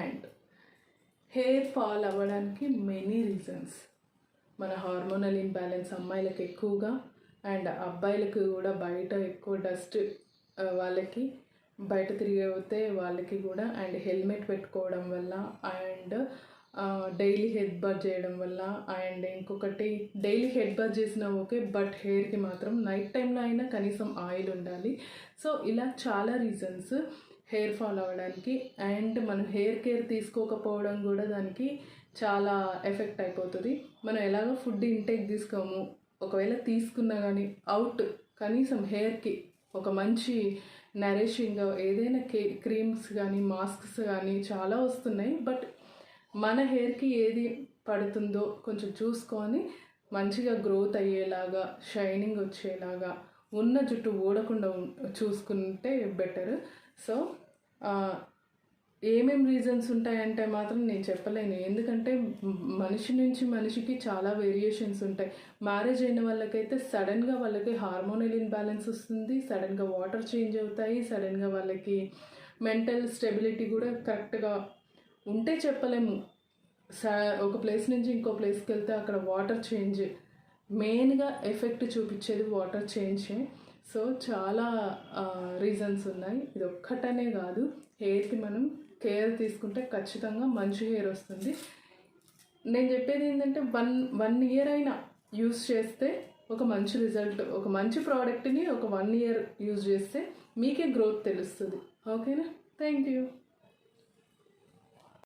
And hair fall అవ్వడానికి many reasons. మన hormonal imbalance అమ్మాయిలకు ఎక్కువగా, అండ్ అబ్బాయిలకు కూడా బయట ఎక్కువ డస్ట్, వాళ్ళకి బయట తిరిగితే వాళ్ళకి కూడా, అండ్ హెల్మెట్ పెట్టుకోవడం వల్ల, అండ్ డైలీ హెడ్ బాత్ చేయడం వల్ల, అండ్ ఇంకొకటి డైలీ హెడ్ బాత్ చేసినా ఓకే, బట్ హెయిర్కి మాత్రం నైట్ టైంలో అయినా కనీసం ఆయిల్ ఉండాలి. సో ఇలా చాలా రీజన్స్ హెయిర్ ఫాల్ అవ్వడానికి. అండ్ మనం హెయిర్ కేర్ తీసుకోకపోవడం కూడా దానికి చాలా ఎఫెక్ట్ అయిపోతుంది. మనం ఎలాగో ఫుడ్ ఇంటేక్ తీసుకోము, ఒకవేళ తీసుకున్నా కానీ అవుట్ కనీసం హెయిర్కి ఒక మంచి నరిషింగ్ ఏదైనా క్రీమ్స్ కానీ మాస్క్స్ కానీ చాలా వస్తున్నాయి. బట్ మన హెయిర్కి ఏది పడుతుందో కొంచెం చూసుకొని మంచిగా గ్రోత్ అయ్యేలాగా, షైనింగ్ వచ్చేలాగా, ఉన్న జుట్టు ఊడకుండా చూసుకుంటే బెటర్. సో ఏమేమి రీజన్స్ ఉంటాయంటే మాత్రం నేను చెప్పలేను, ఎందుకంటే మనిషి నుంచి మనిషికి చాలా వేరియేషన్స్ ఉంటాయి. మ్యారేజ్ అయిన వాళ్ళకైతే సడన్గా వాళ్ళకి హార్మోనల్ ఇన్బ్యాలెన్స్ వస్తుంది, సడన్గా వాటర్ చేంజ్ అవుతాయి, సడన్గా వాళ్ళకి మెంటల్ స్టెబిలిటీ కూడా కరెక్ట్గా ఉంటే చెప్పలేము. ఒక ప్లేస్ నుంచి ఇంకో ప్లేస్కి వెళ్తే అక్కడ వాటర్ చేంజ్ మెయిన్గా ఎఫెక్ట్ చూపించేది వాటర్ చేంజే. సో చాలా రీజన్స్ ఉన్నాయి, ఇది ఒక్కటనే కాదు. హెయిర్కి మనం కేర్ తీసుకుంటే ఖచ్చితంగా మంచి హెయిర్ వస్తుంది. నేను చెప్పేది ఏంటంటే వన్ ఇయర్ అయినా యూజ్ చేస్తే ఒక మంచి రిజల్ట్, ఒక మంచి ప్రోడక్ట్ని ఒక 1 year యూజ్ చేస్తే మీకే గ్రోత్ తెలుస్తుంది. ఓకేనా? Thank you.